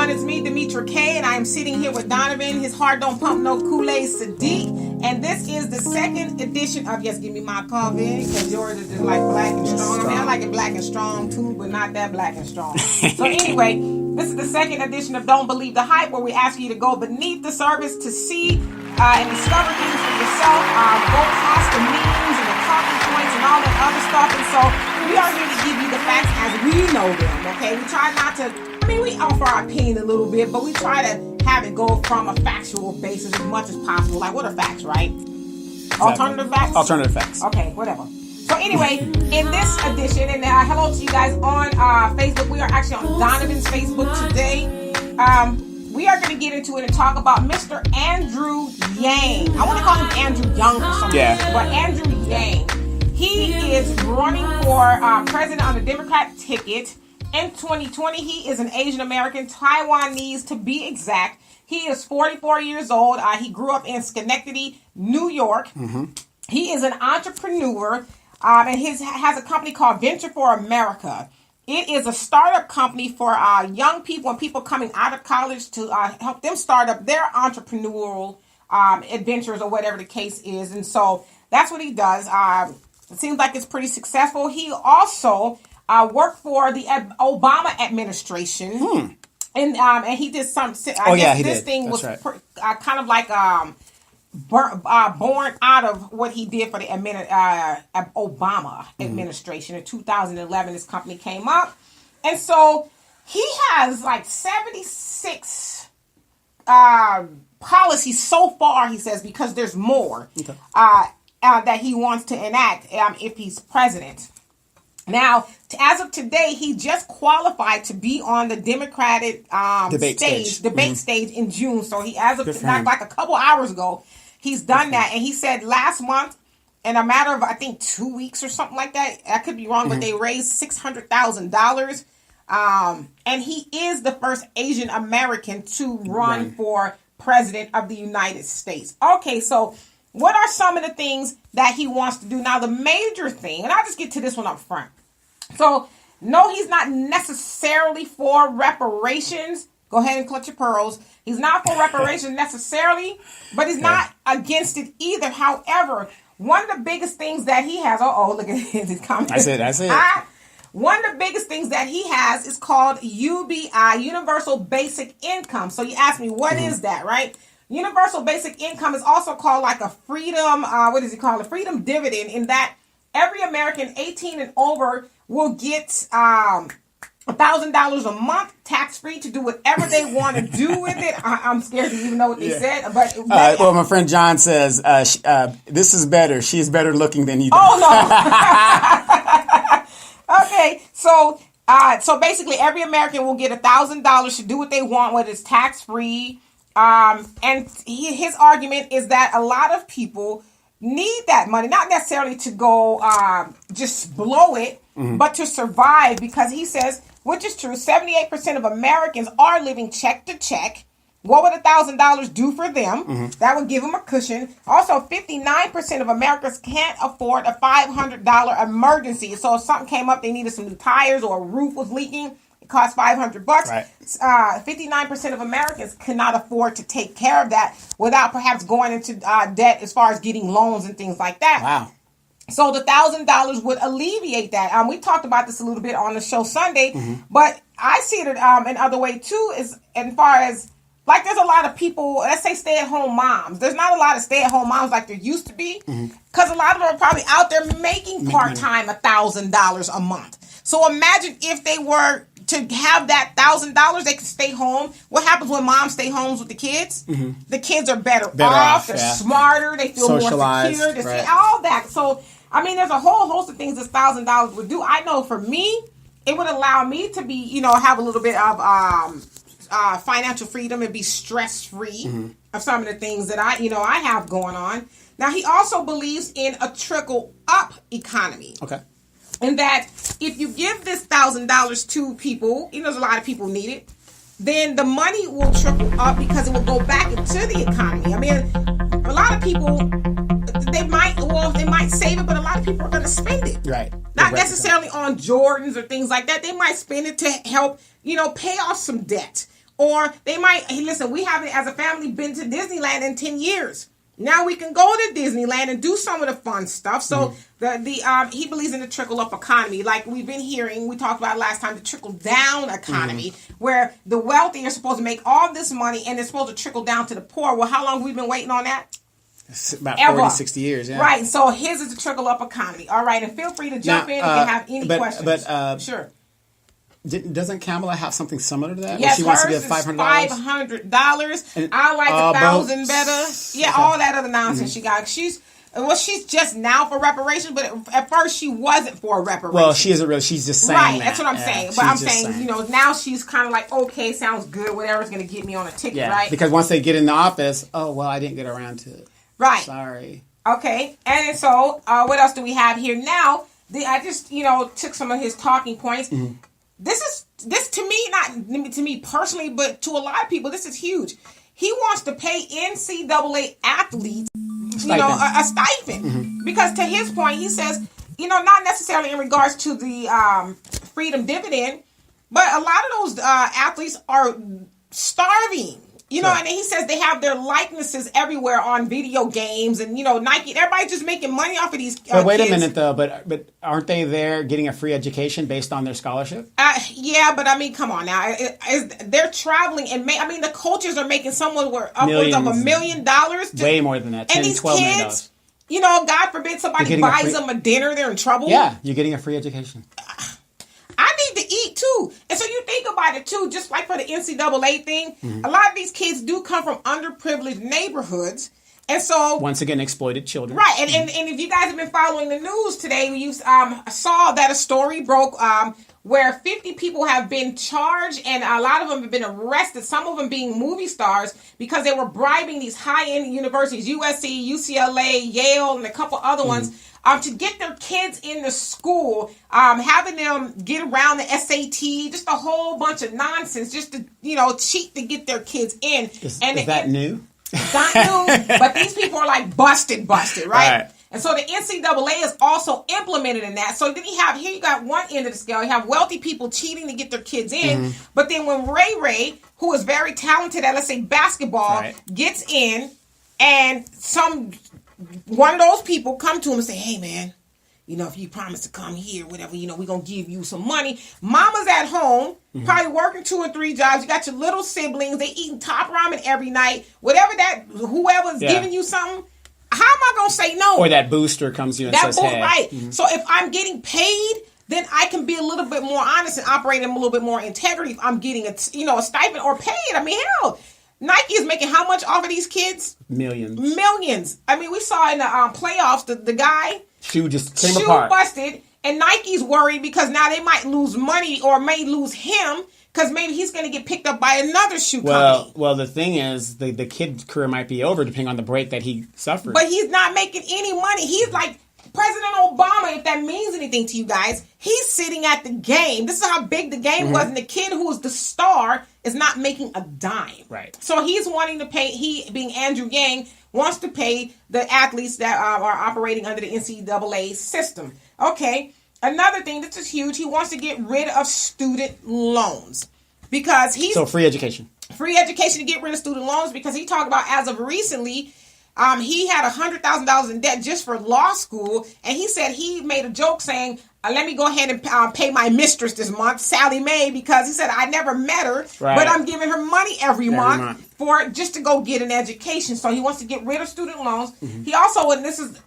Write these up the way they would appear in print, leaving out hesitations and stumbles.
everyone. It's me, Demetra K, and I am sitting here with Donovan. His heart don't pump no Kool-Aid Sadiq. And this is the second edition of Yes, Give Me My Coffee, because yours is just like black and strong. I mean, I like it black and strong too, but not that black and strong. So anyway, this is the second edition of Don't Believe the Hype, where we ask you to go beneath the surface to see and discover things for yourself. Go past the memes and the talking points and all that other stuff. And so we are here to give you the facts as we know them, okay? We try not to, we offer our opinion a little bit, but we try to have it go from a factual basis as much as possible. Like, what are facts, right? Exactly. Alternative facts? Alternative facts. Okay, whatever. So anyway, in this edition, and hello to you guys on Facebook. We are actually on Donovan's Facebook today. We are going to get into it and talk about Mr. Andrew Yang. I want to call him Andrew Young for some reason, but Andrew Yang. He is running for president on the Democrat ticket. In 2020, he is an Asian American, Taiwanese to be exact. He is 44 years old. He grew up in Schenectady, New York. Mm-hmm. He is an entrepreneur, and has a company called Venture for America. It is a startup company for young people and people coming out of college to help them start up their entrepreneurial adventures or whatever the case is. And so that's what he does. It seems like it's pretty successful. He also worked for the Obama administration, and he did some. This thing was kind of like born out of what he did for the Obama administration. In 2011, this company came up, and so he has like 76 policies so far. He says because there's more that he wants to enact if he's president. Now, as of today, he just qualified to be on the Democratic debate stage in June. So he, as of like a couple hours ago, he's done that. And he said last month, in a matter of, I think, 2 weeks or something like that, I could be wrong, but they raised $600,000. And he is the first Asian American to run for president of the United States. Okay, so what are some of the things that he wants to do? Now, the major thing, and I'll just get to this one up front. So, no, he's not necessarily for reparations. Go ahead and clutch your pearls. He's not for reparations necessarily, but he's not against it either. However, one of the biggest things that he has, look at his comment. I said. One of the biggest things that he has is called UBI, Universal Basic Income. So you ask me, what is that, right? Universal Basic Income is also called like a freedom, a freedom dividend, in that every American 18 and over will get $1,000 a month tax-free to do whatever they want to do with it. I'm scared to even know what they said. But well, my friend John says, this is better. She's better looking than you. Oh, no. Okay, so basically every American will get $1,000 to do what they want, whether it's tax-free. And his argument is that a lot of people need that money, not necessarily to go just blow it, but to survive, because he says, which is true, 78% of Americans are living check to check. What would $1,000 do for them? That would give them a cushion. Also, 59% of Americans can't afford a $500 emergency. So if something came up, they needed some new tires or a roof was leaking, it costs $500. Right. 59% of Americans cannot afford to take care of that without perhaps going into debt as far as getting loans and things like that. Wow. So the $1,000 would alleviate that. We talked about this a little bit on the show Sunday, but I see it another way too, is as far as, like, there's a lot of people, let's say stay-at-home moms. There's not a lot of stay-at-home moms like there used to be, because a lot of them are probably out there making part-time $1,000 a month. So imagine if they were to have that $1,000, they can stay home. What happens when moms stay home with the kids? The kids are better off. They're smarter. They feel more secure. They all that. So, there's a whole host of things this $1,000 would do. I know for me, it would allow me to be, have a little bit of financial freedom and be stress-free of some of the things that I have going on. Now, he also believes in a trickle-up economy. Okay. And that if you give this $1,000 to people, there's a lot of people need it, then the money will trickle up because it will go back into the economy. A lot of people, they might save it, but a lot of people are going to spend it. Right. Not necessarily on Jordans or things like that. They might spend it to help, pay off some debt Or they might, hey, listen, we haven't as a family been to Disneyland in 10 years. Now we can go to Disneyland and do some of the fun stuff. So he believes in the trickle up economy, like we've been hearing. We talked about last time, the trickle down economy, where the wealthy are supposed to make all this money and it's supposed to trickle down to the poor. Well, how long have we been waiting on that? It's about 40, 60 years. Yeah. Right. So his is the trickle up economy. All right, and feel free to jump in if you have any questions. But sure. Doesn't Kamala have something similar to that? Yes, she wants to hers give is $500. $500. I like 1,000 boats. better. Yeah, all that other nonsense she got. She's just now for reparations, but at first she wasn't for reparations. Well, she isn't really. She's just saying right. that. That's what I'm saying. But I'm saying, now she's kind of like, okay, sounds good. Whatever's going to get me on a ticket, right? Because once they get in the office, oh well, I didn't get around to it. Right. Sorry. Okay, and so what else do we have here now? I just took some of his talking points. This to me, not to me personally, but to a lot of people, this is huge. He wants to pay NCAA athletes, a stipend. Because to his point, he says, not necessarily in regards to the freedom dividend, but a lot of those athletes are starving. And then he says they have their likenesses everywhere on video games and, Nike. Everybody's just making money off of these But wait kids. a minute, though. But aren't they there getting a free education based on their scholarship? Yeah, but I mean, come on now. They're traveling and the coaches are making upwards of $1 million. Way more than that. 10, and these $12 million. kids, God forbid somebody buys them a dinner, they're in trouble. Yeah, you're getting a free education. I need to eat too. And so you think about it too, just like for the NCAA thing, a lot of these kids do come from underprivileged neighborhoods. And so once again, exploited children. Right. And if you guys have been following the news today, you saw that a story broke where 50 people have been charged and a lot of them have been arrested, some of them being movie stars, because they were bribing these high-end universities, USC, UCLA, Yale, and a couple other ones, to get their kids into school, having them get around the SAT, just a whole bunch of nonsense, just to, cheat to get their kids in. Is that new? It's not new, but these people are like busted, right? And so the NCAA is also implemented in that. So then you got one end of the scale. You have wealthy people cheating to get their kids in. But then when Ray, who is very talented at, let's say, basketball, gets in, and one of those people come to him and say, hey, man, if you promise to come here, whatever, we're going to give you some money. Mama's at home, probably working 2 or 3 jobs. You got your little siblings. They eating top ramen every night. Whoever's giving you something, how am I going to say no? Or that booster comes to you and says, hey. Right. So if I'm getting paid, then I can be a little bit more honest and operate in a little bit more integrity if I'm getting a stipend or paid. I mean, hell, Nike is making how much off of these kids? Millions. I mean, we saw in the playoffs, the guy... Shoe just came apart. Busted, and Nike's worried because now they might lose money or may lose him because maybe he's going to get picked up by another shoe company. Well, the thing is, the kid's career might be over depending on the break that he suffered. But he's not making any money. He's like President Obama, if that means anything to you guys. He's sitting at the game. This is how big the game was, and the kid who was the star is not making a dime. Right. So he's wanting to pay, he being Andrew Yang, wants to pay the athletes that are operating under the NCAA system. Okay, another thing, this is huge, he wants to get rid of student loans. Because So free education. Free education to get rid of student loans, because he talked about as of recently, he had $100,000 in debt just for law school, and he said he made a joke saying, let me go ahead and pay my mistress this month, Sally Mae, because he said, I never met her, but I'm giving her money every month for just to go get an education. So he wants to get rid of student loans. He also, and this is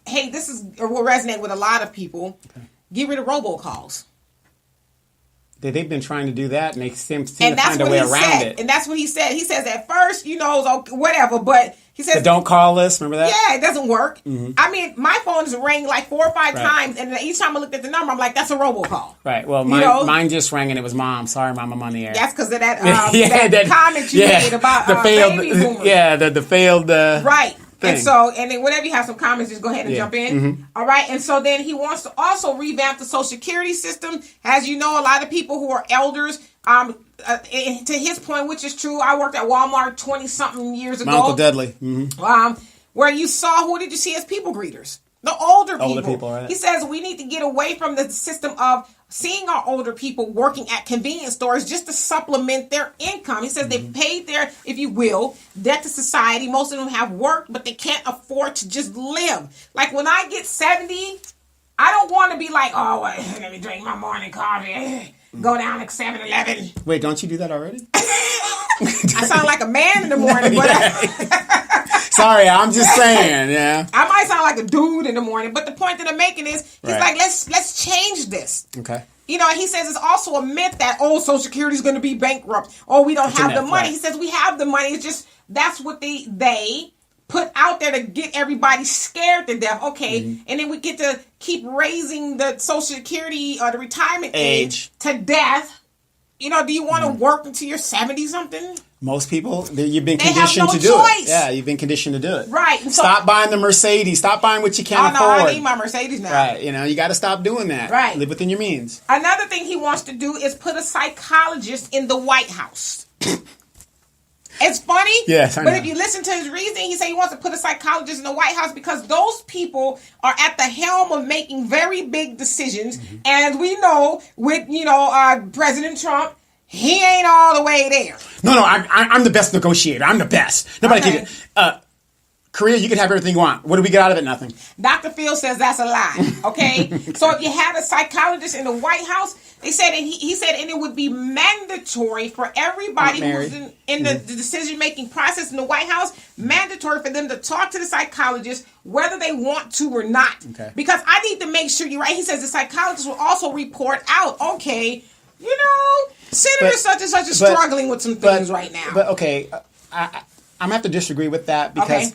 will resonate with a lot of people, get rid of robocalls. They've been trying to do that, and they seem to find a way around it. And that's what he said. He says at first, whatever, but he says... The don't call list, remember that? Yeah, it doesn't work. I mean, my phone has rang like 4 or 5 times, and each time I looked at the number, I'm like, that's a robocall. Right, well, mine just rang, and it was Mom. Sorry, Mom, I'm on the air. That's because of that, that comment you made about the failed, baby boomers. Yeah, the failed... right. Thing. And so, and then whenever you have some comments, just go ahead and jump in. All right. And so then he wants to also revamp the Social Security system. As you know, a lot of people who are elders, to his point, which is true, I worked at Walmart 20-something years ago. My Uncle Dudley. Where you saw, who did you see as people greeters? The older people. Older people, right? He says we need to get away from the system of seeing our older people working at convenience stores just to supplement their income. He says they paid their, if you will, debt to society. Most of them have worked, but they can't afford to just live. Like when I get 70, I don't want to be like, oh, let me drink my morning coffee. Go down to 7-Eleven. Wait, don't you do that already? I sound like a man in the morning, but Sorry, I'm just saying, yeah. I might sound like a dude in the morning. But the point that I'm making is, he's Right. like, let's change this. Okay. You know, he says it's also a myth that, oh, Social Security is going to be bankrupt. Oh, we don't have the money. right. He says we have the money. It's just, that's what they put out there to get everybody scared to death. Okay. And then we get to keep raising the Social Security or the retirement age to death. You know, do you want to work until you're 70 something? Most people, you've been They have conditioned no to do choice. it. Yeah, you've been conditioned to do it. Right. And so, Stop buying the Mercedes. Stop buying what you can't oh, no, afford. I need my Mercedes now. Right. You know, you got to stop doing that. Right. Live within your means. Another thing he wants to do is put a psychologist in the White House. It's funny, Yes, I but know. if you listen to his reasoning, he said he wants to put a psychologist in the White House because those people are at the helm of making very big decisions. And we know with, President Trump, he ain't all the way there. No, I'm the best negotiator. I'm the best. Nobody Okay. can. Korea, you can have everything you want. What do we get out of it? Nothing. Dr. Phil says that's a lie. Okay, so if you had a psychologist in the White House, they said, and he said, and it would be mandatory for everybody who's in the decision making process in the White House, mandatory for them to talk to the psychologist whether they want to or not. Okay. Because I need to make sure you're right. He says the psychologist will also report out. Okay, Senator such and such is struggling with some things right now. But okay, I'm gonna have to disagree with that because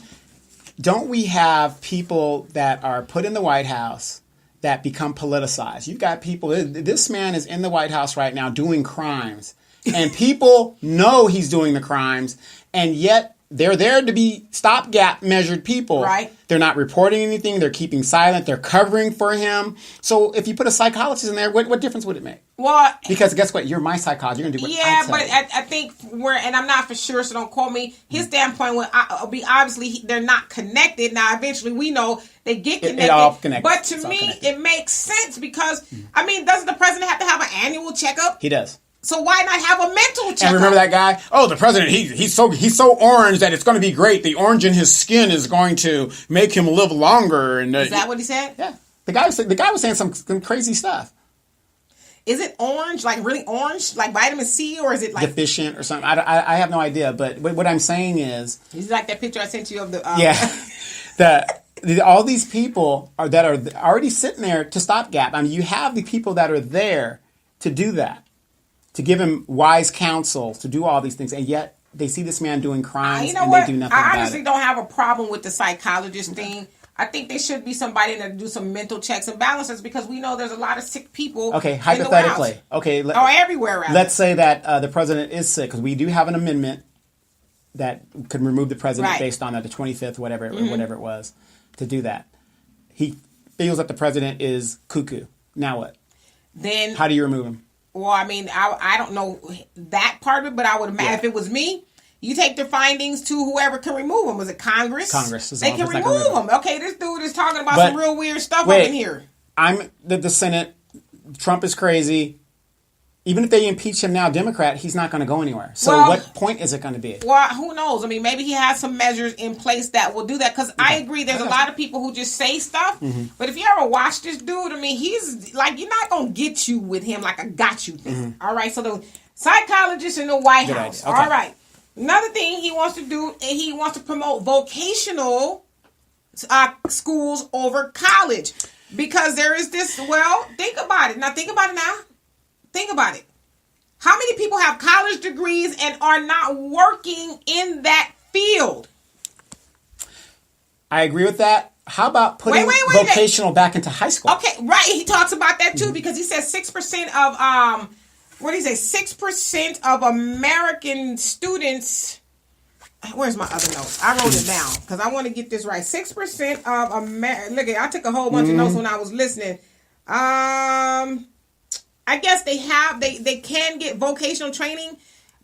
don't we have people that are put in the White House that become politicized? You've got people. This man is in the White House right now doing crimes, and people know he's doing the crimes, and yet they're there to be stopgap measured people. Right. They're not reporting anything. They're keeping silent. They're covering for him. So if you put a psychologist in there, what difference would it make? Well, Because guess what? You're my psychologist. You're going to do what I tell but you. I think and I'm not for sure, so don't quote me. His standpoint will be obviously they're not connected. Now, eventually, we know they get connected. It all connected. But to It's all me, connected. it makes sense because, doesn't the president have to have an annual checkup? He does. So why not have a mental checkup? And remember that guy? Oh, the president, he's so orange that it's going to be great. The orange in his skin is going to make him live longer. And Is that what he said? Yeah. The guy was saying some crazy stuff. Is it orange, like really orange, like vitamin C, or is it like Deficient or something. I have no idea. But what I'm saying is, Is it like that picture I sent you of the? all these people that are already sitting there to stopgap. I mean, you have the people that are there to do that, to give him wise counsel, to do all these things, and yet they see this man doing crimes You know and what? they do nothing I about honestly it. don't have a problem with the psychologist thing. I think there should be somebody that do some mental checks and balances because we know there's a lot of sick people. Okay, in the White hypothetically. House. Okay, Or everywhere. Rather. let's say that the president is sick, because we do have an amendment that could remove the president Right. based on the 25th, whatever it was, to do that. He feels that the president is cuckoo. Now what? Then, How do you remove him? well, I don't know that part of it, but I would imagine if it was me, you take the findings to whoever can remove them. Was it Congress? Congress, as They long can as it's not remove gonna them. Okay, this dude is talking about But- some real weird stuff wait. up in here. I'm the Senate. Trump is crazy. Even if they impeach him now, Democrat, he's not going to go anywhere. So Well- what point is it going to be? Well, who knows? Maybe he has some measures in place that will do that. Because I agree, there's a lot of people who just say stuff. But if you ever watch this dude, he's like, you're not going to get you with him like a got you thing. All right, so the psychologist in the White Good House. idea. Okay. All right. Another thing he wants to do, he wants to promote vocational schools over college. Because there is this, think about it. Now, think about it now. Think about it. How many people have college degrees and are not working in that field? I agree with that. How about putting Wait. vocational back into high school? Okay, right. He talks about that too because he says 6% of what did he say? 6% of American students. Where's my other notes? I wrote it down because I want to get this right. 6% of Look, I took a whole bunch of notes when I was listening. I guess they can get vocational training,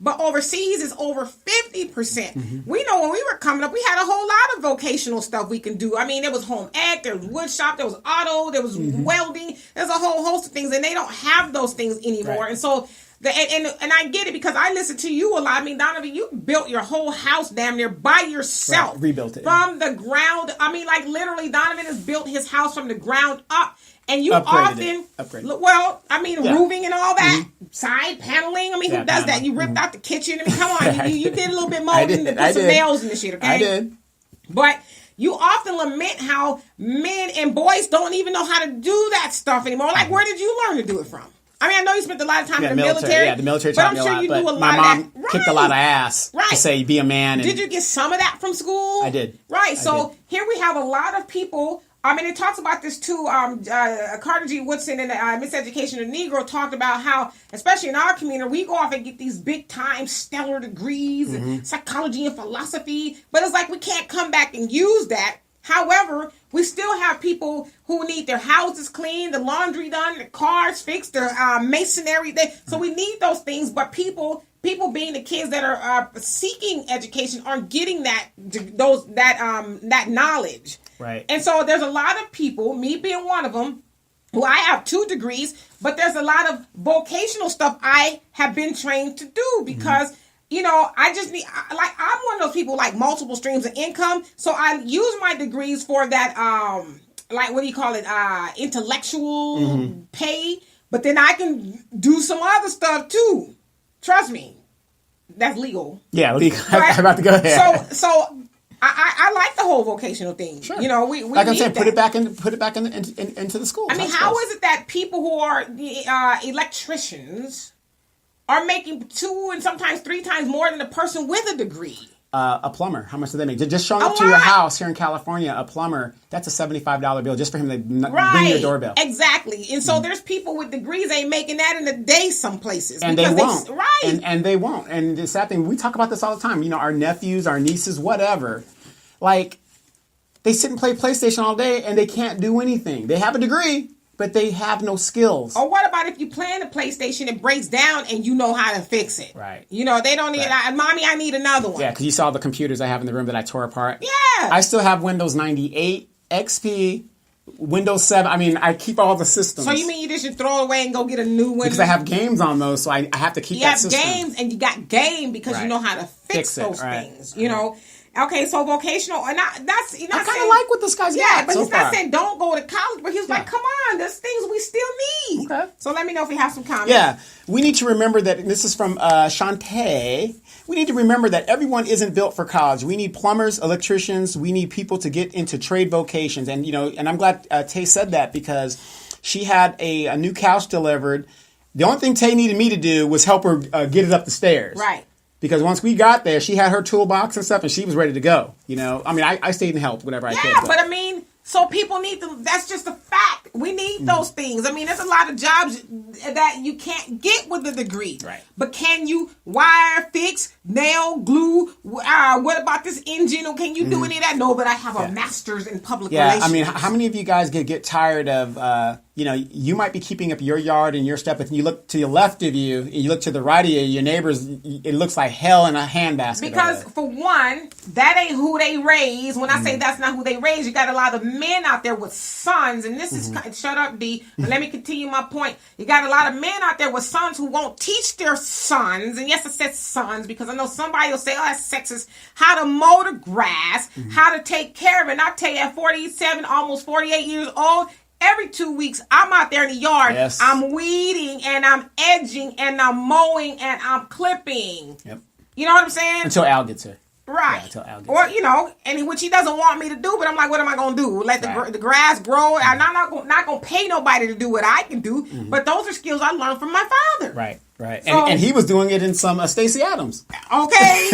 but overseas is over 50%. We know when we were coming up, we had a whole lot of vocational stuff we can do. I mean, there was home ec, there was wood shop, there was auto, there was welding. There's a whole host of things, and they don't have those things anymore. Right. And so, and I get it because I listen to you a lot. I mean, Donovan, you built your whole house damn near by yourself. Right. Rebuilt it. From the ground. I mean, like literally, Donovan has built his house from the ground up. And you Upgraded often, well, I mean, roofing and all that, side paneling. I mean, who does that? You ripped out the kitchen. I mean, come on, you did a little bit more than put some nails in the shit, okay? I did. But you often lament how men and boys don't even know how to do that stuff anymore. Like, where did you learn to do it from? I mean, I know you spent a lot of time in the military. Yeah, the military taught me a lot. I'm sure you do a lot my of mom that. kicked a lot of ass to say, be a man. And did you get some of that from school? I did. Right. So here we have a lot of people. I mean, it talks about this too. Carter G. Woodson in Miseducation of the Negro talked about how, especially in our community, we go off and get these big time stellar degrees in psychology and philosophy, but it's like we can't come back and use that. However, we still have people who need their houses cleaned, the laundry done, the cars fixed, their masonry. So we need those things, but people being the kids that are seeking education aren't getting that knowledge. Right. And so there's a lot of people, me being one of them, who I have 2 degrees, but there's a lot of vocational stuff I have been trained to do because, you know, I just need, like, I'm one of those people like multiple streams of income. So I use my degrees for that, like, what do you call it? Intellectual pay. But then I can do some other stuff too. Trust me. That's legal. Yeah, legal. Right? I'm about to go there. So I like the whole vocational thing. Sure. You know, we like I'm saying, that. put it back into the schools. I mean, how is it that people who are electricians are making 2 and sometimes 3 times more than a person with a degree? A plumber, how much do they make? Just showing up to your house here in California, a plumber, that's a $75 bill just for him to ring your doorbell. Exactly. And so there's people with degrees ain't making that in a day some places. And they won't. Right. And they won't. And the sad thing, we talk about this all the time. You know, our nephews, our nieces, whatever. Like, they sit and play PlayStation all day and they can't do anything. They have a degree, but they have no skills. Or what about if you play the PlayStation, it breaks down and you know how to fix it? Right. You know, they don't need, Mommy, I need another one. Yeah, because you saw the computers I have in the room that I tore apart. Yeah. I still have Windows 98, XP, Windows 7. I mean, I keep all the systems. So you mean you just should throw it away and go get a new one? Because I have games on those, so I have to keep that system. You have games and you got game because you know how to fix those things, you know? Okay, so vocational, and I kind of like what this guy's got. Yeah, but he's not saying don't go to college, but he was like, come on, there's things we still need. Okay. So let me know if you have some comments. Yeah, we need to remember that, this is from Shantae, we need to remember that everyone isn't built for college. We need plumbers, electricians, we need people to get into trade vocations. And, you know, and I'm glad Tay said that because she had a new couch delivered. The only thing Tay needed me to do was help her get it up the stairs. Right. Because once we got there, she had her toolbox and stuff, and she was ready to go. You know, I mean, I stayed and helped whatever I could. Yeah, but I mean, so people need to. That's just a fact. We need those things. I mean, there's a lot of jobs that you can't get with a degree. Right. But can you wire, fix, nail, glue? What about this engine? Or can you do any of that? No, but I have a master's in public relations. Yeah, I mean, how many of you guys get tired of? You know, you might be keeping up your yard and your stuff, but you look to the left of you, and you look to the right of you, your neighbors, it looks like hell in a handbasket. Because, for one, that ain't who they raise. When I say that's not who they raise, you got a lot of men out there with sons, and this is, shut up, D, but let me continue my point. You got a lot of men out there with sons who won't teach their sons, and yes, I said sons, because I know somebody will say, oh, that's sexist, how to mow the grass, how to take care of it. And I tell you, at 47, almost 48 years old, every 2 weeks, I'm out there in the yard. Yes. I'm weeding and I'm edging and I'm mowing and I'm clipping. Yep. You know what I'm saying? Until Al gets here. Right. Yeah, until Al gets or, here. you know, and which he doesn't want me to do, but I'm like, what am I going to do? Let the grass grow? I'm not going to pay nobody to do what I can do, but those are skills I learned from my father. Right. So, and he was doing it in some Stacey Adams. Okay.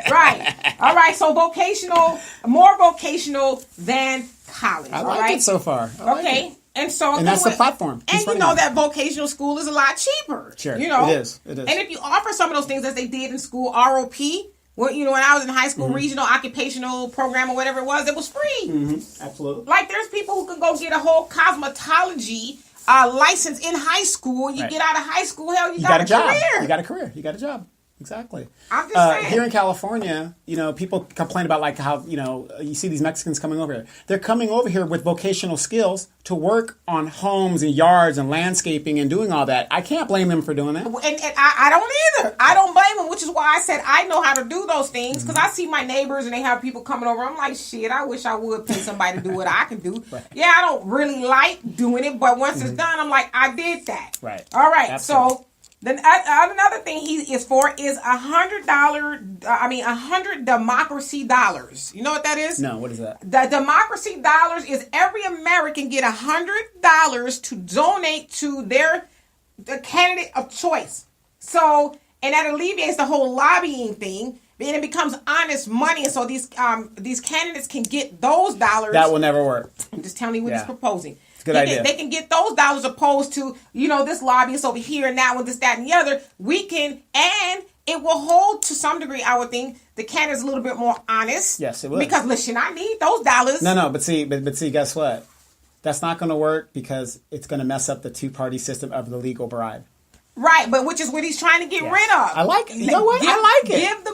Right. All right. So more vocational than college. I like it so far. Okay. And so, and that's the platform. And you know that vocational school is a lot cheaper. Sure. You know, it is. And if you offer some of those things as they did in school, ROP, well, you know, when I was in high school, regional occupational program or whatever it was free. Absolutely. Like there's people who can go get a whole cosmetology license in high school. You get out of high school, hell, you got a job. career. You got a career. You got a job. Exactly. I'm just saying. Here in California, people complain about like how, you see these Mexicans coming over here. They're coming over here with vocational skills to work on homes and yards and landscaping and doing all that. I can't blame them for doing that. And I don't either. I don't blame them, which is why I said I know how to do those things, because I see my neighbors and they have people coming over. I'm like, shit, I wish I would pay somebody to do what I can do. Right. Yeah, I don't really like doing it, but once it's done, I'm like, I did that. Right. All right. Absolutely. So then another thing he is for is $100 democracy dollars. You know what that is? No, what is that? The democracy dollars is every American get $100 to donate to the candidate of choice. So, and that alleviates the whole lobbying thing. And it becomes honest money, and so these candidates can get those dollars. That will never work. I'm just telling you what he's proposing. Good idea. They can get those dollars opposed to, this lobbyist over here and that one, this, that, and the other. We can, and it will hold to some degree, I would think, the candidates a little bit more honest. Yes, it will. Because, listen, I need those dollars. No, but see, guess what? That's not going to work because it's going to mess up the two-party system of the legal bribe. Right, but which is what he's trying to get rid of. I like it. You know what? I like it.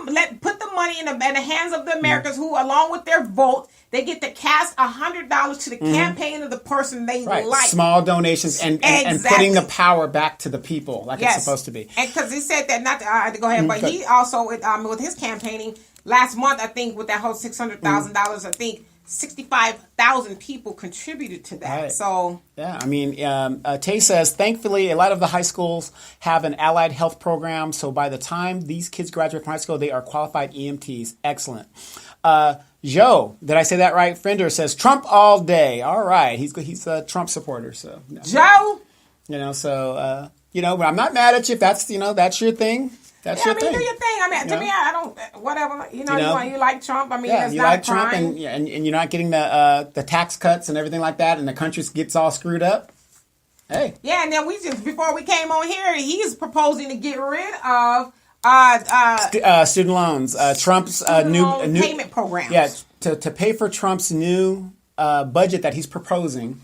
Put the money in the hands of the Americans who, along with their vote, they get to cast $100 to the campaign of the person they like. Small donations and putting the power back to the people like it's supposed to be. And because he said that, not to go ahead, but he also, with his campaigning last month, I think, with that whole $600,000, I think 65,000 people contributed to that. Right. So yeah, I mean, Tay says, thankfully, a lot of the high schools have an allied health program. So by the time these kids graduate from high school, they are qualified EMTs. Excellent. Joe, did I say that right? Fender says Trump all day. All right, he's a Trump supporter. So Joe, but I'm not mad at you if that's that's your thing. That's your thing. Do your thing. I mean, to me, I don't. Whatever. You like Trump. I mean, you like Trump, and you're not getting the tax cuts and everything like that, and the country gets all screwed up. Hey. Yeah, and then before we came on here, he's proposing to get rid of student loans. Trump's new payment program. Yeah, to pay for Trump's new budget that he's proposing,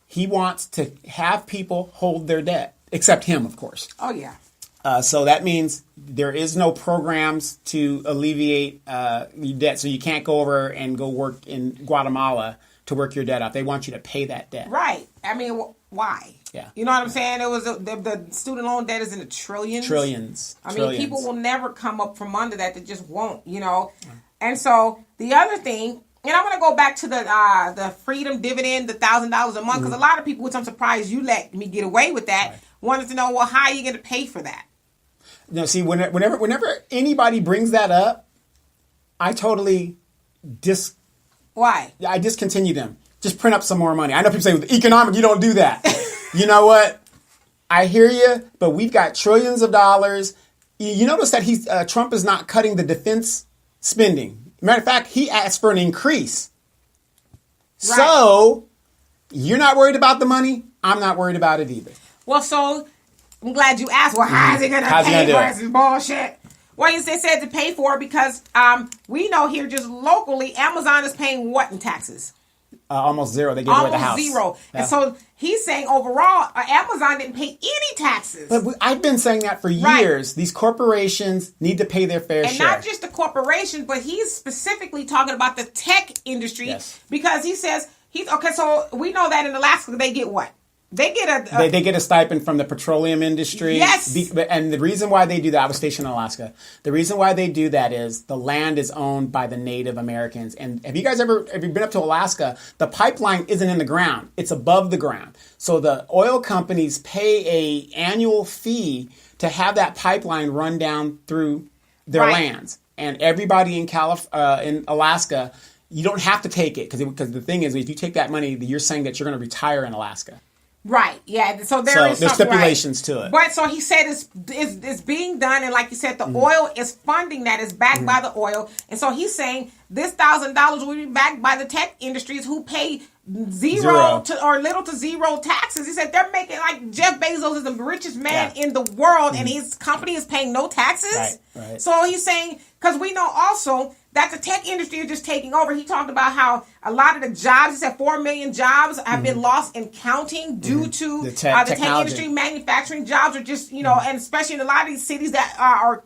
he wants to have people hold their debt, except him, of course. Oh yeah. So that means there is no programs to alleviate your debt. So you can't go over and go work in Guatemala to work your debt off. They want you to pay that debt. Right. I mean, why? Yeah. You know what I'm saying? It was the student loan debt is in the trillions. Trillions. I mean, people will never come up from under that. They just won't, And so the other thing, and I'm going to go back to the freedom dividend, the $1,000 a month, because a lot of people, which I'm surprised you let me get away with that, wanted to know, well, how are you going to pay for that? No, see, whenever anybody brings that up, I totally Why? I discontinue them. Just print up some more money. I know people say, with economic, you don't do that. You know what? I hear you, but we've got trillions of dollars. You notice that Trump is not cutting the defense spending. Matter of fact, he asked for an increase. Right. So, you're not worried about the money. I'm not worried about it either. Well, so I'm glad you asked. Well, how is he going to pay for this bullshit? Well, they said to pay for it because we know here just locally, Amazon is paying what in taxes? Almost zero. They gave away the house. Almost zero. Yeah. And so he's saying overall, Amazon didn't pay any taxes. But I've been saying that for years. Right. These corporations need to pay their fair share. And not just the corporations, but he's specifically talking about the tech industry because he says so we know that in Alaska they get what? They get they get a stipend from the petroleum industry. Yes. And the reason why they do that, I was stationed in Alaska. The reason why they do that is the land is owned by the Native Americans. And have you been up to Alaska? The pipeline isn't in the ground. It's above the ground. So the oil companies pay an annual fee to have that pipeline run down through their lands. And everybody in Alaska, you don't have to take it because the thing is, if you take that money, you're saying that you're going to retire in Alaska. Right, yeah. So there's stipulations to it. But so he said it's being done, and like you said, the oil is funding that, is backed by the oil. And so he's saying this $1,000 will be backed by the tech industries who pay zero to little to zero taxes. He said they're making, like, Jeff Bezos is the richest man in the world, and his company is paying no taxes. Right. So he's saying, because we know also that the tech industry is just taking over. He talked about how a lot of the jobs, he said 4 million jobs have been lost in counting due to the tech industry. Manufacturing jobs are just, and especially in a lot of these cities that are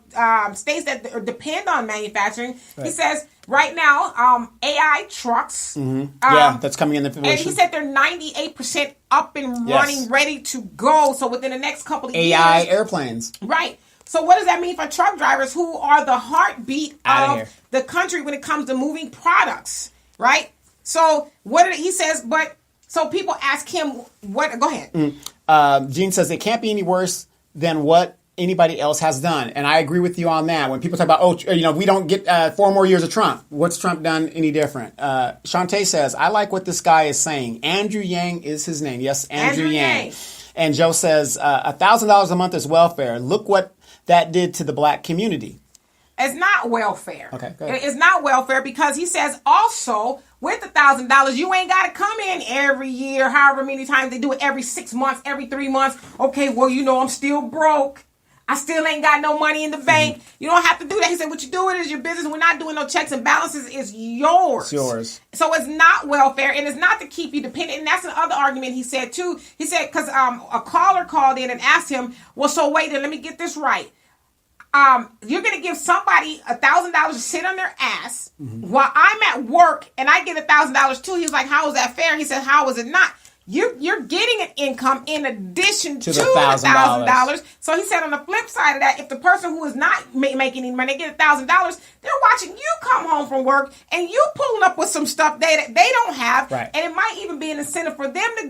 states that depend on manufacturing. Right. He says right now, AI trucks. That's coming in the fruition. And he said they're 98% up and running, ready to go. So within the next couple of years. AI airplanes. Right. So what does that mean for truck drivers who are the heartbeat of the country when it comes to moving products, right? So he says, so people ask him, what, go ahead. Gene says it can't be any worse than what anybody else has done. And I agree with you on that. When people talk about, we don't get 4 more years of Trump. What's Trump done any different? Shantae says, I like what this guy is saying. Andrew Yang is his name. Yes, Andrew Yang. And Joe says, $1,000 a month is welfare. Look what that did to the black community. It's not welfare. Okay, go ahead. It's not welfare because he says also with $1,000, you ain't got to come in every year, however many times they do it, every 6 months, every 3 months. Okay, well, I'm still broke. I still ain't got no money in the bank. You don't have to do that. He said, what you do, it is your business. We're not doing no checks and balances. It's yours. It's yours. So it's not welfare, and it's not to keep you dependent. And that's another argument he said, too. He said, because a caller called in and asked him, well, so wait, let me get this right. You're going to give somebody $1,000 to sit on their ass while I'm at work and I get $1,000 too. He was like, how is that fair? He said, how is it not? You're getting an income in addition to the $1,000. So he said on the flip side of that, if the person who is not making any money, they get $1,000, they're watching you come home from work and you pulling up with some stuff they don't have. Right. And it might even be an incentive for them to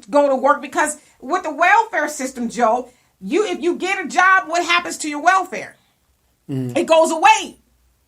go to work because with the welfare system, Joe, if you get a job, what happens to your welfare? It goes away.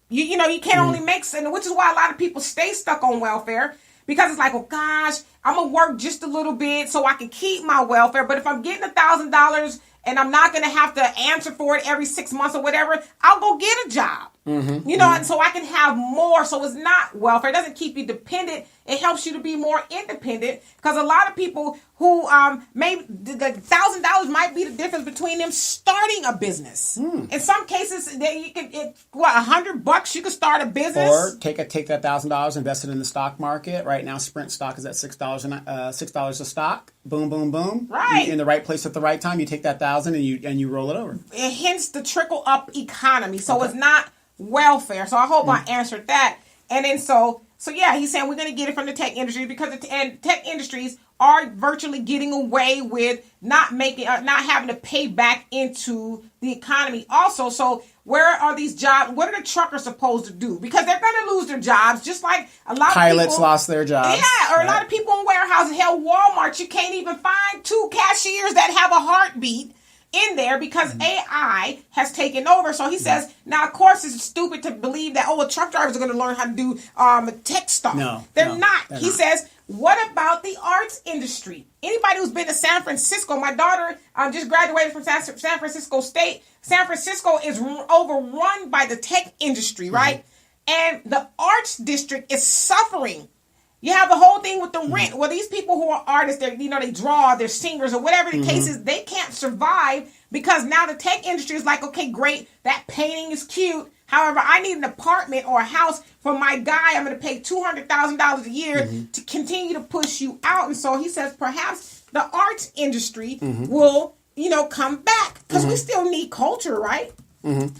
You can't only make, which is why a lot of people stay stuck on welfare because it's like, oh gosh, I'm gonna work just a little bit so I can keep my welfare. But if I'm getting $1,000 and I'm not gonna have to answer for it every 6 months or whatever, I'll go get a job. And so I can have more. So it's not welfare. It doesn't keep you dependent. It helps you to be more independent because a lot of people who maybe the $1,000 might be the difference between them starting a business. In some cases, $100 you could start a business, or take that $1,000, invest it in the stock market. Right now, Sprint stock is at $6 a stock. Boom, boom, boom. Right, you're in the right place at the right time. You take that $1,000 and you roll it over. And hence the trickle up economy. So it's not welfare. So I hope I answered that. And then so yeah, he's saying we're going to get it from the tech industry because tech industries are virtually getting away with not having to pay back into the economy also. So where are these jobs? What are the truckers supposed to do? Because they're going to lose their jobs, just like a lot of pilots lost their jobs. Yeah, or a lot of people in warehouses. Hell, Walmart, you can't even find 2 cashiers that have a heartbeat in there because AI has taken over. So he says, now, of course, it's stupid to believe that, truck drivers are going to learn how to do tech stuff. No, they're not. He says, what about the arts industry? Anybody who's been to San Francisco, my daughter just graduated from San Francisco State. San Francisco is overrun by the tech industry, right? And the arts district is suffering. You have the whole thing with the rent. Well, these people who are artists, they draw, they're singers or whatever the case is, they can't survive because now the tech industry is like, okay, great, that painting is cute. However, I need an apartment or a house for my guy. I'm going to pay $200,000 a year to continue to push you out. And so he says perhaps the arts industry will, come back because we still need culture, right?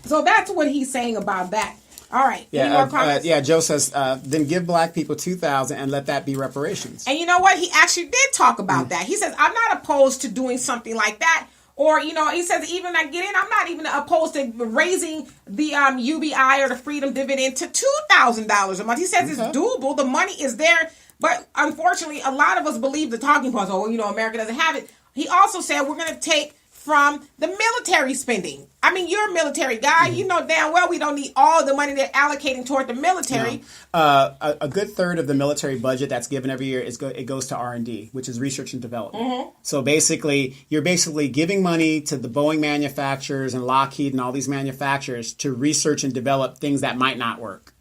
So that's what he's saying about that. All right. Yeah, any more comments? Joe says, then give black people $2,000 and let that be reparations. And you know what? He actually did talk about that. He says, I'm not opposed to doing something like that. Or, he says, even I get in, I'm not even opposed to raising the UBI or the freedom dividend to $2,000 a month. He says it's doable. The money is there. But unfortunately, a lot of us believe the talking points. America doesn't have it. He also said we're going to take from the military spending. I mean, you're a military guy. You know damn well we don't need all the money they're allocating toward the military. No. A good third of the military budget that's given every year it goes to R&D, which is research and development. So you're basically giving money to the Boeing manufacturers and Lockheed and all these manufacturers to research and develop things that might not work.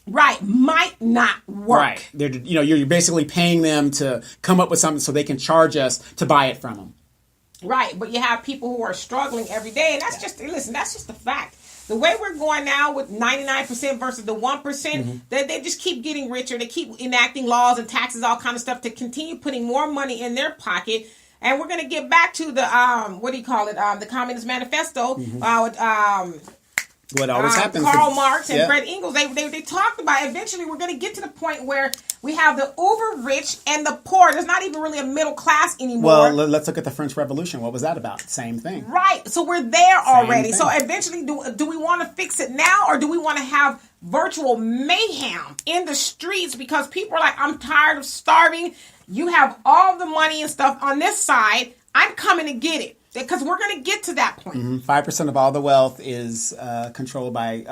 Right, might not work. Right. You're basically paying them to come up with something so they can charge us to buy it from them. Right, but you have people who are struggling every day, and that's just the fact. The way we're going now with 99% versus the 1%, they just keep getting richer. They keep enacting laws and taxes, all kind of stuff to continue putting more money in their pocket. And we're going to get back to the, the Communist Manifesto. What always happens. Karl Marx and Fred Engels, they talked about eventually we're going to get to the point where we have the uber rich and the poor. There's not even really a middle class anymore. Well, let's look at the French Revolution. What was that about? Same thing. Right. So we're there already. So eventually, do we want to fix it now, or do we want to have virtual mayhem in the streets because people are like, I'm tired of starving. You have all the money and stuff on this side. I'm coming to get it. Because we're going to get to that point. 5% of all the wealth is controlled by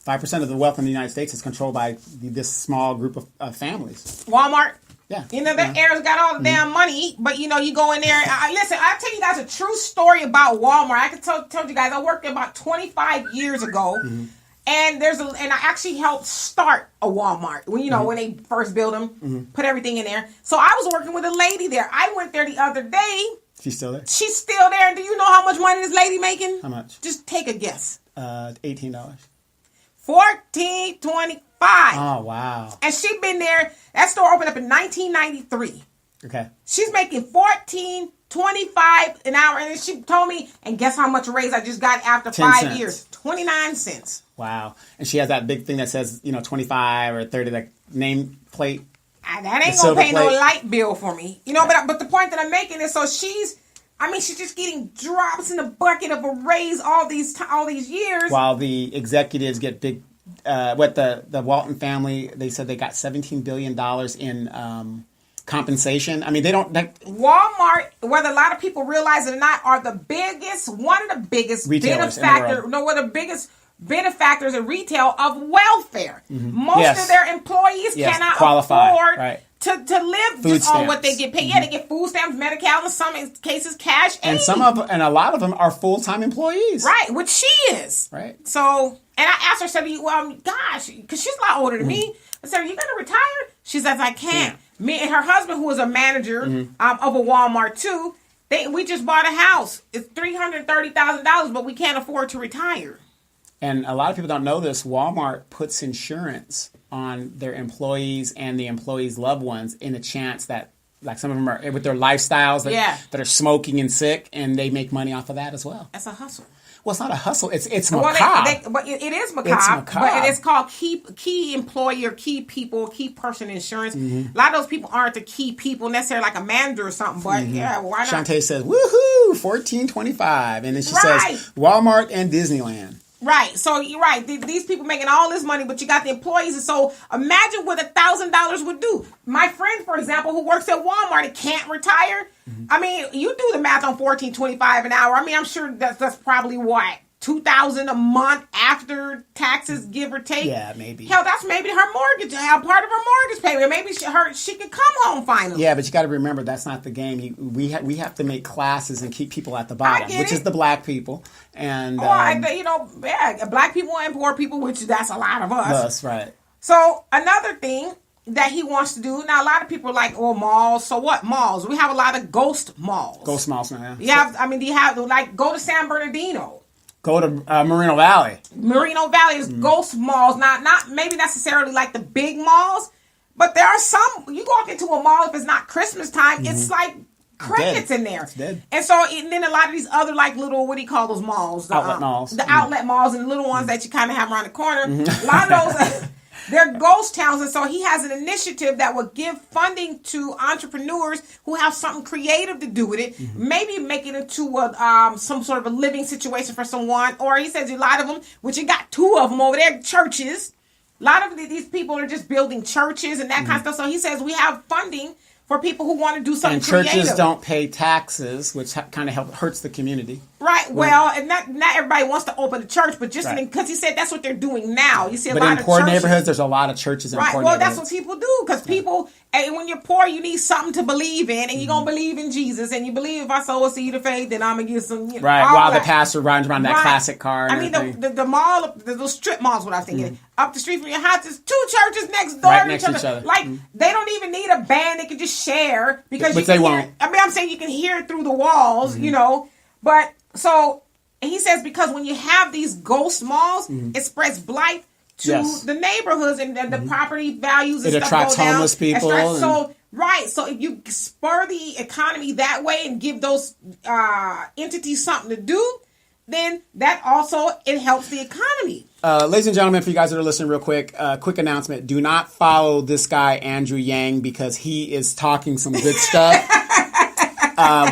5% of the wealth in the United States is controlled by this small group of families. Walmart. Yeah. The area's got all the damn money, but you go in there. Listen, I'll tell you guys a true story about Walmart. I told you guys I worked there about 25 years ago. And and I actually helped start a Walmart when when they first built them, put everything in there. So I was working with a lady there. I went there the other day. She's still there? She's still there. And do you know how much money this lady making? How much? Just take a guess. $18. $14.25. Oh, wow. And she been there. That store opened up in 1993. Okay. She's making $14.25 an hour. And then she told me, and guess how much raise I just got after 5 years? 29 cents. Wow. And she has that big thing that says, 25 or 30, like nameplate. That ain't gonna pay no light bill for me. But the point that I'm making is she's just getting drops in the bucket of a raise all these years. While the executives get big, the Walton family, they said they got $17 billion in compensation. I mean, they don't... Walmart, whether a lot of people realize it or not, are one of the biggest benefactors in retail of welfare. Most of their employees cannot afford to live just on what they get paid. Yeah, they get food stamps, Medi-Cal, in some cases cash aid. And a lot of them are full-time employees. Right, which she is. Right. So, and I asked her, gosh, because she's a lot older than me. I said, are you going to retire? She says, I can't. Yeah. Me and her husband, who is a manager of a Walmart too, we just bought a house. It's $330,000, but we can't afford to retire. And a lot of people don't know this. Walmart puts insurance on their employees and the employees' loved ones in a chance that, like, some of them are with their lifestyles that are smoking and sick, and they make money off of that as well. That's a hustle. Well, it's not a hustle. It's macabre. But it is macabre. But it's called key employee or key person insurance. A lot of those people aren't the key people necessarily, like a manager or something. But why not? Shantae says, "Woohoo, $14.25," and then she says, "Walmart and Disneyland." Right. So you're right. These people making all this money, but you got the employees. And so imagine what $1,000 would do. My friend, for example, who works at Walmart and can't retire. I mean, you do the math on $14.25 an hour. I mean, I'm sure that's probably what, $2,000 a month after taxes, give or take. Yeah, maybe. Hell, that's maybe her mortgage, part of her mortgage payment. Maybe she could come home finally. Yeah, but you got to remember that's not the game. We have to make classes and keep people at the bottom, which is the black people. And black people and poor people, which that's a lot of us. Us, right? So another thing that he wants to do. Now, a lot of people are like, malls. So what? Malls. We have a lot of ghost malls. Ghost malls now, yeah. Do you have, go to San Bernardino. Go to Moreno Valley. Moreno Valley is ghost malls. Not maybe necessarily like the big malls, but there are some. You walk into a mall, if it's not Christmas time, it's like crickets in there. It's dead. And so then a lot of these other little, what do you call those malls? Outlet malls. The outlet malls and the little ones that you kind of have around the corner. A lot of those... They're ghost towns, and so he has an initiative that will give funding to entrepreneurs who have something creative to do with it. Maybe make it into some sort of a living situation for someone. Or he says a lot of them, which you got 2 of them over there, churches. A lot of these people are just building churches and that kind of stuff. So he says we have funding for people who want to do something creative. And churches don't pay taxes, which kind of hurts the community. Right. Well, and not everybody wants to open a church, but just because he said that's what they're doing now. You see a lot of churches. But in poor neighborhoods, there's a lot of churches in poor neighborhoods. Well, that's what people do, because people, and when you're poor, you need something to believe in, and you're going to believe in Jesus, and you believe if I sow a seed of faith, then I'm going to get some, right, while the pastor runs around that classic car. I mean, the mall, the strip malls, what I was thinking. Up the street from your house, there's 2 churches next door right to next each other. Like, they don't even need a band they can just share, because but they won't. I mean, I'm saying you can hear it through the walls, but so... And he says because when you have these ghost malls, it spreads blight to the neighborhoods and the property values and it stuff attracts go down. Homeless people. So Right. So if you spur the economy that way and give those entities something to do, then that also, it helps the economy. Ladies and gentlemen, for you guys that are listening real quick, quick announcement. Do not follow this guy, Andrew Yang, because he is talking some good stuff.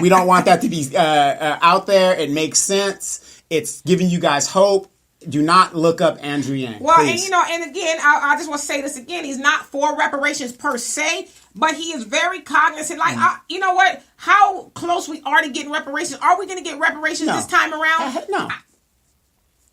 We don't want that to be out there. It makes sense. It's giving you guys hope. Do not look up Andrew Yang. Well, please. and again, I just want to say this again. He's not for reparations per se, but he is very cognizant. Like, you know what? How close we are to getting reparations? Are we going to get reparations this time around? No.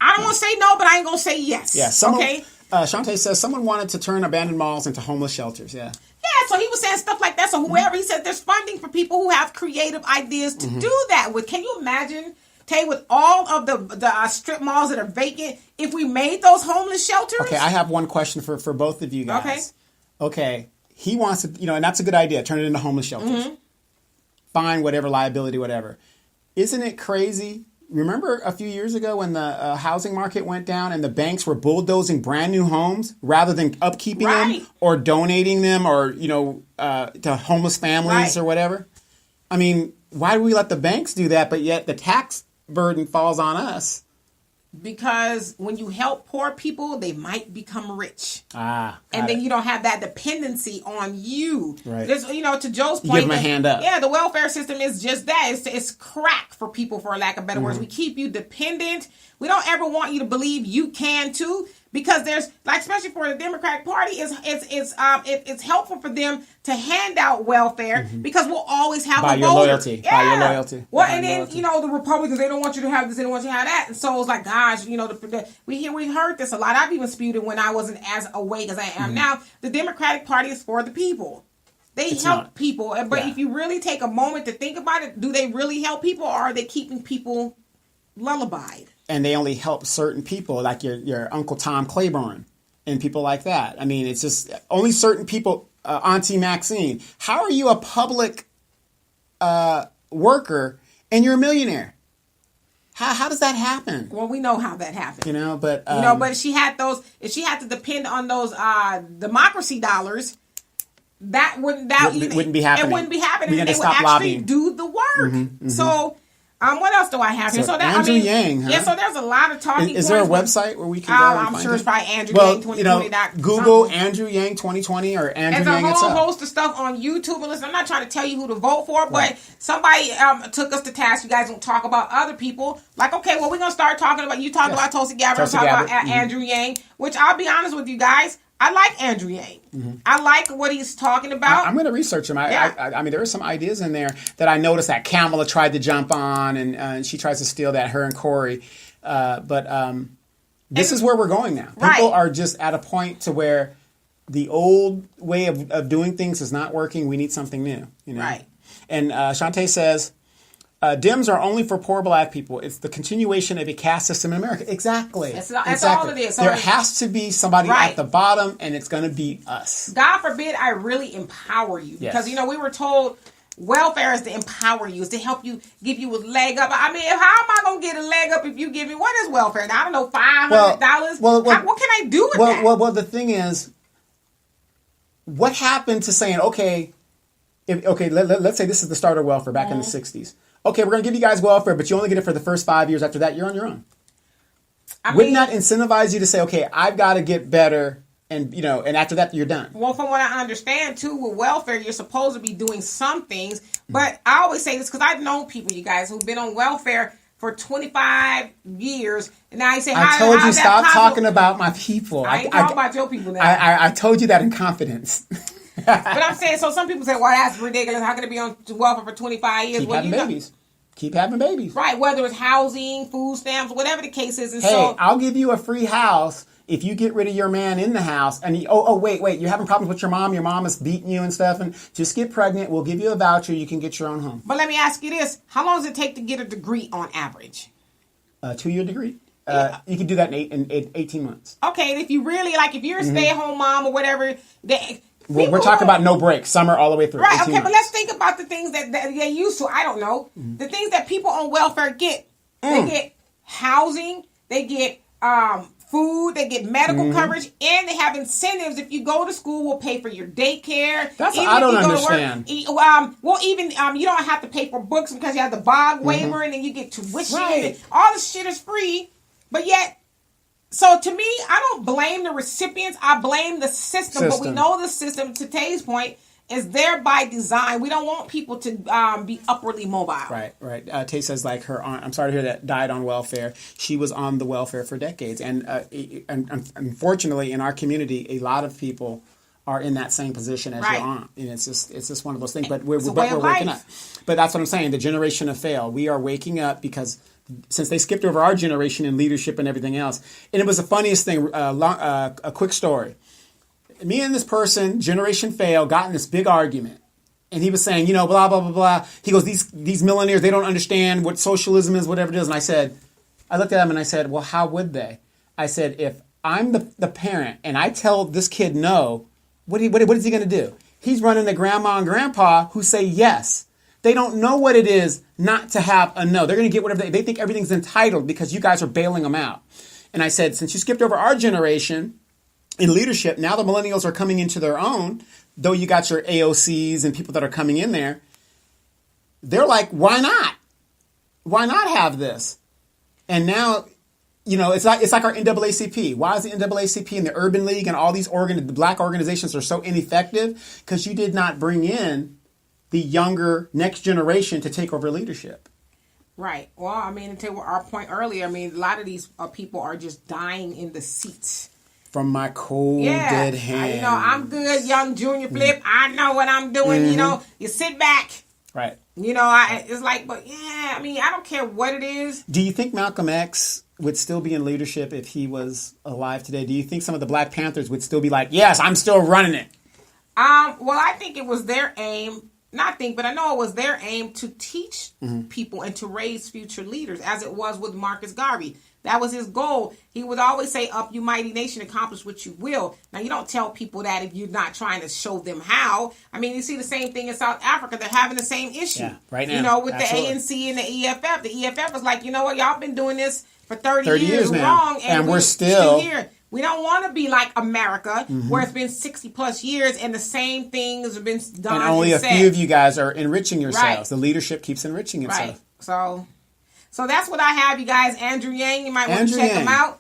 I don't want to say no, but I ain't going to say yes. Yeah. Okay. Shantae says someone wanted to turn abandoned malls into homeless shelters. Yeah. Yeah, so he was saying stuff like that. So whoever, he said there's funding for people who have creative ideas to do that with. Can you imagine, Tay, with all of the strip malls that are vacant, if we made those homeless shelters? Okay, I have one question for both of you guys. Okay. He wants to, and that's a good idea. Turn it into homeless shelters. Fine, whatever, liability, whatever. Isn't it crazy? Remember a few years ago when the housing market went down and the banks were bulldozing brand new homes rather than upkeeping them or donating them or, to homeless families or whatever? I mean, why do we let the banks do that, but yet the tax burden falls on us? Because when you help poor people, they might become rich. And then you don't have that dependency on you. Right. There's, to Joe's point. You give them a hand up. Yeah, the welfare system is just that. It's crack for people, for lack of better words. We keep you dependent. We don't ever want you to believe you can too. Because there's, like, especially for the Democratic Party, it's helpful for them to hand out welfare because we'll always have a voter. Loyalty. Yeah. By your loyalty. Well, and then, the Republicans, they don't want you to have this, they don't want you to have that. And so it's like, gosh, we heard this a lot. I've even spewed when I wasn't as awake as I am now. The Democratic Party is for the people. They help people. But if you really take a moment to think about it, do they really help people, or are they keeping people lullabied? And they only help certain people, like your Uncle Tom Claiborne and people like that. I mean, it's just only certain people. Auntie Maxine, how are you a public worker and you're a millionaire? How does that happen? Well, we know how that happened. But but if she had to depend on those democracy dollars, that wouldn't be happening. It wouldn't be happening. And they would actually lobbying. do the work. So. What else do I have here? So Andrew Yang, huh? Yeah, so there's a lot of talking points. Is there a website where we can go I'm sure it's probably AndrewYang2020. Google Andrew Yang 2020 or Andrew Yang itself. There's a whole host of stuff on YouTube. And listen, I'm not trying to tell you who to vote for, but somebody took us to task. You guys don't talk about other people. Like, okay, well, we're going to start talking about, you talk about Tulsi Gabbard, talk about Andrew Yang, which I'll be honest with you guys, I like Andrew Yang. I like what he's talking about. I'm going to research him. I mean, there are some ideas in there that I noticed that Kamala tried to jump on, and she tries to steal that, her and Corey. But this is where we're going now. People are just at a point to where the old way of doing things is not working. We need something new. Right. And Shantae says, Dems are only for poor black people. It's the continuation of a caste system in America. Exactly. That's all it is. There has to be somebody at the bottom, and it's going to be us. God forbid I really empower you. Because, we were told welfare is to empower you, is to help you, give you a leg up. I mean, how am I going to get a leg up if you give me, what is welfare? I don't know, $500? What can I do with that? Well, the thing is, what happened to saying, let's say this is the start of welfare back in the 60s. Okay, we're going to give you guys welfare, but you only get it for the first 5 years. After that, you're on your own. Wouldn't that incentivize you to say, okay, I've got to get better, and and after that, you're done? Well, from what I understand, too, with welfare, you're supposed to be doing some things. But I always say this because I've known people, you guys, who've been on welfare for 25 years. And now you say, I told you, stop talking about my people. I ain't talking about your people now. I told you that in confidence. But I'm saying, so some people say, well, that's ridiculous. How can it be on welfare for 25 years? Keep having babies. Right, whether it's housing, food stamps, whatever the case is. And I'll give you a free house if you get rid of your man in the house. And wait, you're having problems with your mom. Your mom is beating you and stuff. And just get pregnant. We'll give you a voucher. You can get your own home. But let me ask you this. How long does it take to get a degree on average? A 2-year degree. You can do that in 18 months. Okay, and if you really, if you're a stay-at-home mom or whatever, we're talking about no break, summer all the way through. Right, okay, but let's think about the things that they used to. I don't know. The things that people on welfare get. They get housing, they get food, they get medical coverage, and they have incentives. If you go to school, we'll pay for your daycare. That's what I don't understand. You don't have to pay for books because you have the BOG waiver, and then you get tuition. Right. And all this shit is free, but yet. So to me, I don't blame the recipients. I blame the system. But we know the system, to Tay's point, is there by design. We don't want people to be upwardly mobile. Right. Tay says like her aunt, I'm sorry to hear that, died on welfare. She was on the welfare for decades. And unfortunately, in our community, a lot of people are in that same position as your aunt. And it's just one of those things. But we're waking up. But that's what I'm saying. The generation of fail. We are waking up because since they skipped over our generation in leadership and everything else. And it was the funniest thing, a quick story. Me and this person, Generation Fail, got in this big argument. And he was saying, blah, blah, blah, blah. He goes, these millennials, they don't understand what socialism is, whatever it is. And I looked at him and I said, well, how would they? I said, if I'm the parent and I tell this kid no, what is he going to do? He's running to grandma and grandpa who say yes. They don't know what it is not to have a no. They're going to get whatever they think everything's entitled because you guys are bailing them out. And I said, since you skipped over our generation in leadership, now the millennials are coming into their own, though you got your AOCs and people that are coming in there. They're like, why not? Why not have this? And now, it's like our NAACP. Why is the NAACP and the Urban League and all these the black organizations are so ineffective? Because you did not bring in the younger next generation to take over leadership. Right. Well, to our point earlier, a lot of these people are just dying in the seats. From my cold, dead hand. I'm good, young Junior Flip. I know what I'm doing. You sit back. Right. It's like, but I don't care what it is. Do you think Malcolm X would still be in leadership if he was alive today? Do you think some of the Black Panthers would still be like, yes, I'm still running it? Well, I think it was their aim. But I know it was their aim to teach people and to raise future leaders, as it was with Marcus Garvey. That was his goal. He would always say, up you mighty nation, accomplish what you will. Now, you don't tell people that if you're not trying to show them how. You see the same thing in South Africa. They're having the same issue. Yeah, right now. With Absolutely. the ANC and the EFF. The EFF was like, you know what, y'all been doing this for 30 years now. Wrong, and we're still here. We don't want to be like America, where it's been 60 plus years and the same things have been done. And only a few of you guys are enriching yourselves. Right. The leadership keeps enriching itself. Right. So that's what I have, you guys. Andrew Yang, you might want to check him out.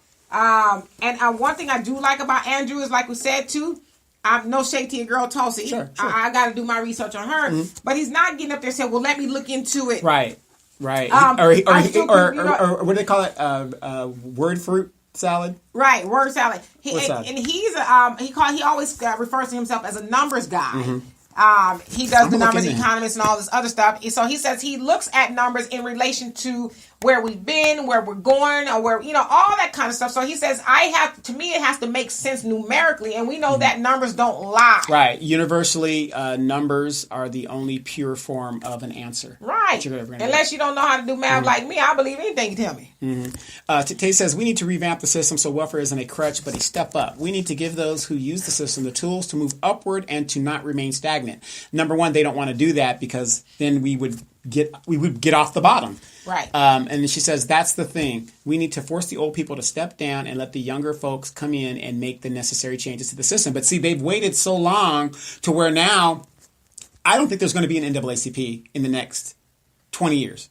And one thing I do like about Andrew is, like we said too, no shade to your girl Tulsi. Sure. I got to do my research on her, but he's not getting up there and saying, "Well, let me look into it." Right. Or what do they call it? Word fruit salad. Right, word salad. And he's he always refers to himself as a numbers guy. He does the numbers, economists, and all this other stuff. So he says he looks at numbers in relation to where we've been, where we're going, or where, all that kind of stuff. So he says, to me, it has to make sense numerically. And we know that numbers don't lie. Right. Universally, numbers are the only pure form of an answer. Right. Unless you don't know how to do math like me, I'll believe anything you tell me. Tay says, we need to revamp the system so welfare isn't a crutch, but a step up. We need to give those who use the system the tools to move upward and to not remain stagnant. Number one, they don't want to do that because then we would get off the bottom. Right. And then she says, that's the thing. We need to force the old people to step down and let the younger folks come in and make the necessary changes to the system. But see, they've waited so long to where now I don't think there's going to be an NAACP in the next 20 years.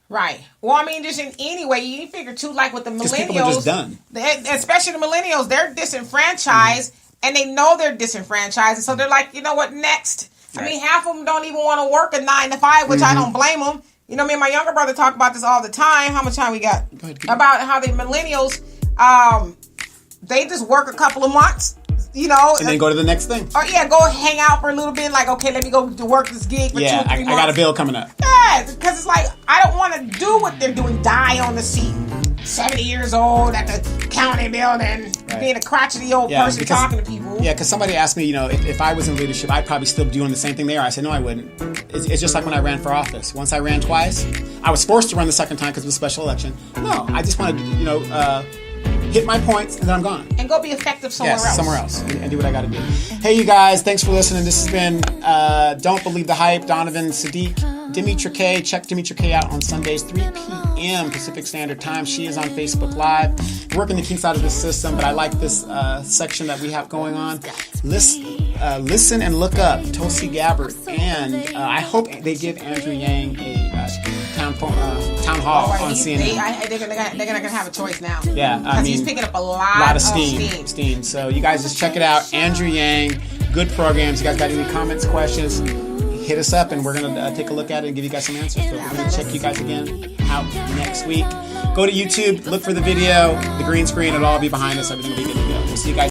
Right. Well, just in any way, you figure too, like with the millennials, people are just done. Especially the millennials, they're disenfranchised and they know they're disenfranchised. And so they're like, you know what, next? Right. Half of them don't even want to work a 9 to 5, which I don't blame them. Me and my younger brother talk about this all the time. How much time we got? About how the millennials, they just work a couple of months, and then go to the next thing. Or go hang out for a little bit. Like, okay, let me go to work this gig for 2 or 3 months. I got a bill coming up. Yeah, because it's like, I don't want to do what they're doing. Die on the seat. 70 years old at the county building, being a crotchety old person talking to people. Yeah, because somebody asked me, if I was in leadership, I'd probably still be doing the same thing they are. I said, no, I wouldn't. It's just like when I ran for office. Once I ran twice, I was forced to run the second time because it was a special election. No, I just wanted to, hit my points, and then I'm gone. And go be effective somewhere else. Somewhere else, and do what I got to do. Hey, you guys, thanks for listening. This has been Don't Believe the Hype. Donovan Sadiq, Dimitra K. Check Dimitra K out on Sundays, 3 p.m. Pacific Standard Time. She is on Facebook Live. Working the kinks out of this system, but I like this section that we have going on. Listen and look up Tulsi Gabbard, and I hope they give Andrew Yang a town hall on CNN. They're gonna have a choice now. Yeah, because he's picking up a lot of steam. So you guys just check it out. Andrew Yang, good programs. You guys got any comments, questions? Hit us up, and we're gonna take a look at it and give you guys some answers. So we're gonna check you guys again out next week. Go to YouTube, look for the video, the green screen. It'll all be behind us. Everything will be good to go. We'll see you guys.